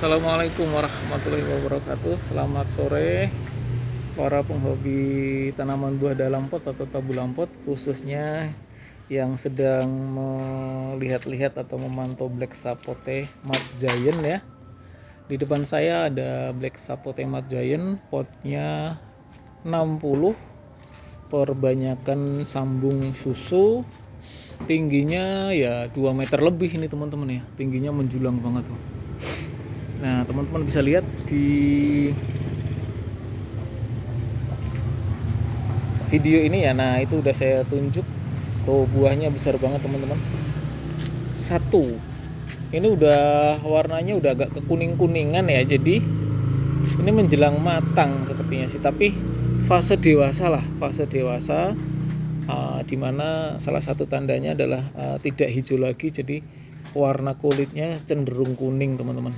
Assalamualaikum warahmatullahi wabarakatuh. Selamat sore para penghobi tanaman buah dalam pot atau tabulam pot, khususnya yang sedang melihat-lihat atau memantau Black Sapote Mad Giant ya. Di depan saya ada Black Sapote Mad Giant, potnya 60, perbanyakan sambung susu. Tingginya ya 2 meter lebih ini teman-teman ya. Tingginya menjulang banget tuh. Nah, teman-teman bisa lihat di video ini ya. Nah, itu udah saya tunjuk. Tuh buahnya besar banget teman-teman. Satu. Ini udah warnanya udah agak kekuning-kuningan ya. Jadi ini menjelang matang sepertinya sih. Tapi fase dewasa lah, fase dewasa. Dimana salah satu tandanya adalah tidak hijau lagi. Jadi warna kulitnya cenderung kuning teman-teman.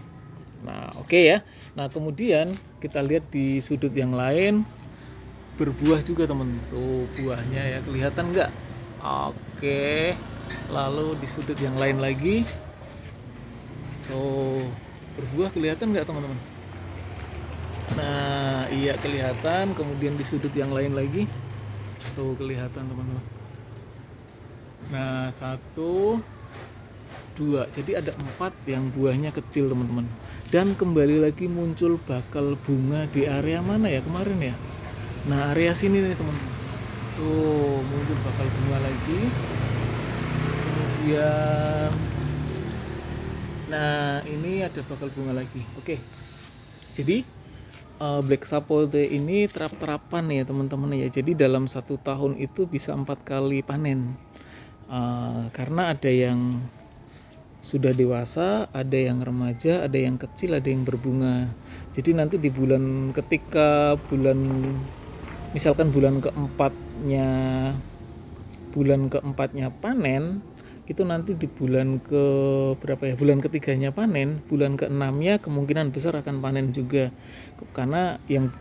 Nah, oke ya. Nah, kemudian kita lihat di sudut yang lain, berbuah juga temen. Tuh buahnya ya, kelihatan nggak? Oke. Lalu di sudut yang lain lagi, tuh berbuah, kelihatan nggak teman-teman? Nah, iya kelihatan. Kemudian di sudut yang lain lagi, tuh kelihatan teman-teman. Nah, 1, 2, jadi ada 4 yang buahnya kecil teman-teman. Dan kembali lagi muncul bakal bunga di area mana ya kemarin ya. Nah, area sini nih teman-teman. Tuh muncul bakal bunga lagi. Kemudian, nah ini ada bakal bunga lagi. Oke. Jadi Black Sapote ini terap-terapan ya teman-teman ya. Jadi dalam 1 tahun itu bisa 4 kali panen. Karena ada yang sudah dewasa, ada yang remaja, ada yang kecil, ada yang berbunga. Jadi nanti di misalkan bulan keempatnya panen, itu nanti di bulan ke berapa ya, bulan ketiganya panen, bulan keenamnya kemungkinan besar akan panen juga, karena yang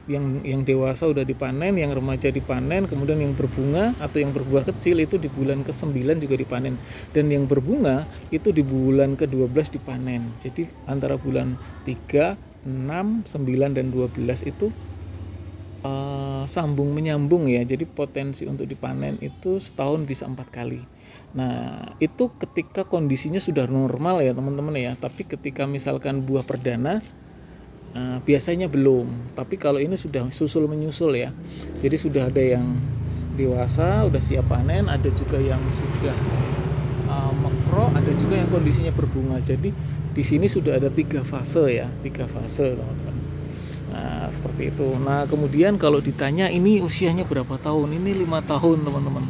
dewasa udah dipanen, yang remaja dipanen, kemudian yang berbunga atau yang berbuah kecil itu di bulan ke-9 juga dipanen, dan yang berbunga itu di bulan ke-12 dipanen. Jadi antara bulan 3, 6, 9 dan 12 itu sambung menyambung ya. Jadi potensi untuk dipanen itu setahun bisa 4 kali. Nah, itu ketika kondisinya sudah normal ya teman-teman ya. Tapi ketika misalkan buah perdana, biasanya belum. Tapi kalau ini sudah susul menyusul ya. Jadi sudah ada yang dewasa, udah siap panen, ada juga yang sudah mekro, ada juga yang kondisinya berbunga. Jadi di sini sudah ada 3 fase ya, 3 fase teman-teman. Nah, seperti itu. Nah, kemudian kalau ditanya ini usianya berapa tahun? Ini 5 tahun teman-teman.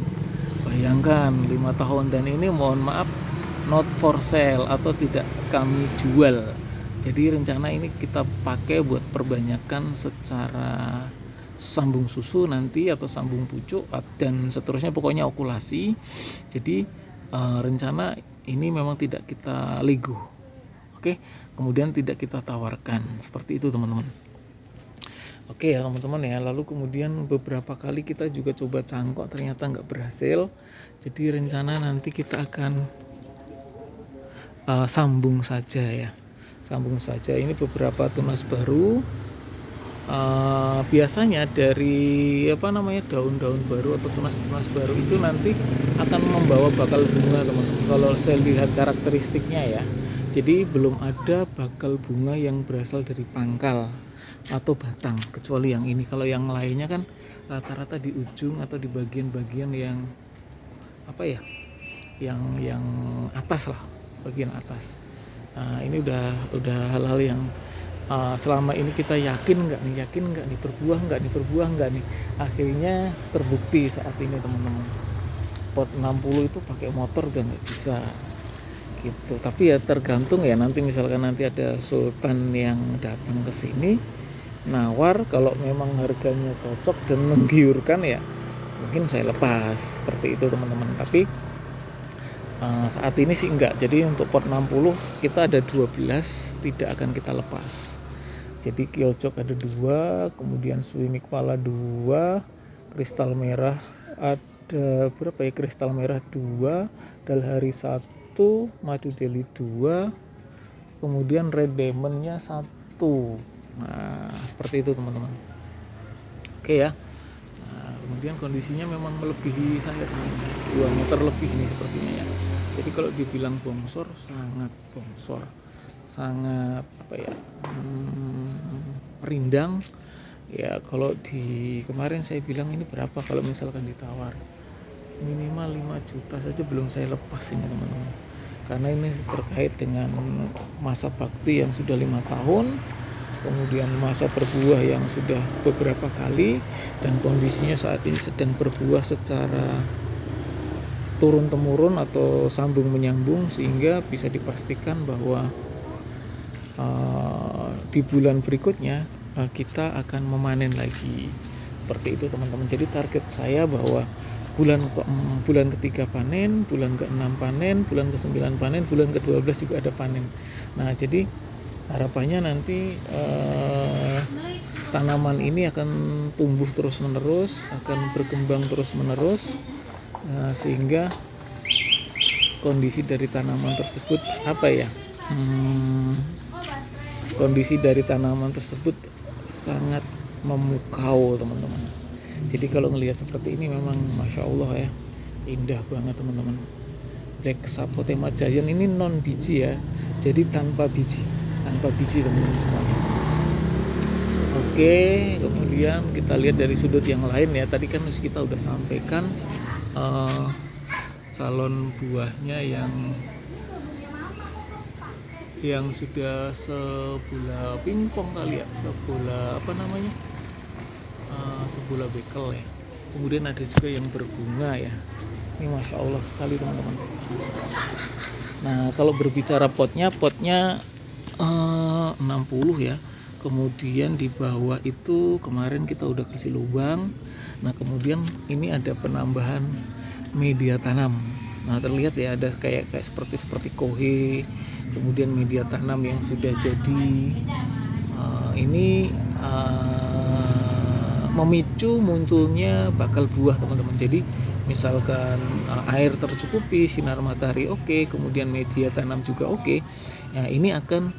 Bayangkan 5 tahun, dan ini mohon maaf not for sale atau tidak kami jual. Jadi rencana ini kita pakai buat perbanyakan secara sambung susu nanti atau sambung pucuk dan seterusnya, pokoknya okulasi. Jadi rencana ini memang tidak kita lego. Oke, kemudian tidak kita tawarkan. Seperti itu teman-teman. Oke ya teman-teman ya, lalu kemudian beberapa kali kita juga coba cangkok, ternyata nggak berhasil. Jadi rencana nanti kita akan sambung saja ya, sambung saja. Ini beberapa tunas baru. Biasanya dari daun-daun baru atau tunas-tunas baru itu nanti akan membawa bakal bunga teman-teman. Kalau saya lihat karakteristiknya ya, jadi belum ada bakal bunga yang berasal dari pangkal atau batang, kecuali yang ini. Kalau yang lainnya kan rata-rata di ujung atau di bagian-bagian yang yang atas lah, bagian atas. Nah, ini udah hal-hal yang selama ini kita yakin nggak nih berbuah nggak nih, akhirnya terbukti saat ini teman-teman. Pot 60 itu pakai motor udah nggak bisa gitu. Tapi ya tergantung ya, nanti misalkan nanti ada sultan yang datang ke sini nawar, kalau memang harganya cocok dan menggiurkan ya mungkin saya lepas, seperti itu teman-teman. Tapi saat ini sih enggak. Jadi untuk pot 60 kita ada 12, tidak akan kita lepas. Jadi Kyocok ada 2, kemudian Swini Kepala 2, kristal merah ada berapa ya, kristal merah 2, Dalhari 1, Madu Deli 2, kemudian red diamondnya 1. Nah seperti itu teman-teman. Oke ya. Nah, kemudian kondisinya memang melebihi saya teman-teman, 2 meter lebih ini sepertinya ya. Jadi kalau dibilang bongsor, sangat bongsor, sangat apa ya, rindang ya. Kalau di kemarin saya bilang ini berapa kalau misalkan ditawar, minimal 5 juta saja belum saya lepas ini teman-teman, karena ini terkait dengan masa bakti yang sudah 5 tahun, kemudian masa berbuah yang sudah beberapa kali, dan kondisinya saat ini sedang berbuah secara turun temurun atau sambung menyambung, sehingga bisa dipastikan bahwa di bulan berikutnya kita akan memanen lagi. Seperti itu teman-teman. Jadi target saya bahwa bulan ketiga panen, bulan ke-6 panen, bulan ke-9 panen, bulan ke-12 juga ada panen. Nah jadi harapannya nanti tanaman ini akan tumbuh terus menerus, akan berkembang terus menerus, sehingga kondisi dari tanaman tersebut kondisi dari tanaman tersebut sangat memukau teman-teman. Jadi kalau melihat seperti ini memang Masya Allah ya, indah banget teman-teman. Black Sapotema Giant ini non biji ya, jadi tanpa biji teman-teman semuanya. Oke, kemudian kita lihat dari sudut yang lain ya. Tadi kan kita udah sampaikan calon buahnya yang sudah sebuah pingpong kali ya, sebuah sebuah bekel ya. Kemudian ada juga yang berbunga ya. Ini Masya Allah sekali teman-teman. Nah kalau berbicara potnya 60 ya. Kemudian di bawah itu kemarin kita udah kasih lubang. Nah kemudian ini ada penambahan media tanam. Nah terlihat ya, ada kayak seperti kohe, kemudian media tanam yang sudah jadi. Ini memicu munculnya bakal buah teman-teman. Jadi misalkan air tercukupi, sinar matahari oke, kemudian media tanam juga oke, ya ini akan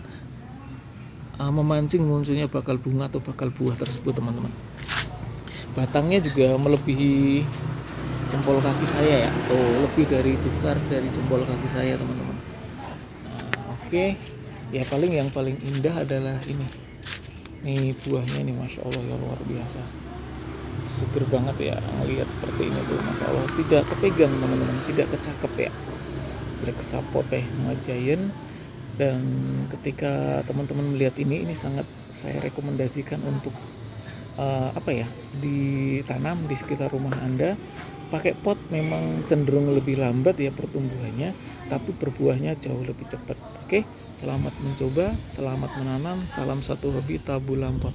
memancing munculnya bakal bunga atau bakal buah tersebut teman-teman. Batangnya juga melebihi jempol kaki saya ya, atau lebih dari besar dari jempol kaki saya teman-teman. Nah, oke. Ya yang paling indah adalah ini. Nih buahnya nih Masya Allah ya, luar biasa. Seger banget ya ngelihat seperti ini tuh, Masya Allah. Tidak kepegang teman-teman, tidak kecakep ya. Black Sapotema Giant. Dan ketika teman-teman melihat ini sangat saya rekomendasikan untuk ditanam di sekitar rumah Anda. Pakai pot memang cenderung lebih lambat ya pertumbuhannya, tapi berbuahnya jauh lebih cepat. Oke, selamat mencoba, selamat menanam, salam satu hobi Tabu Lampot.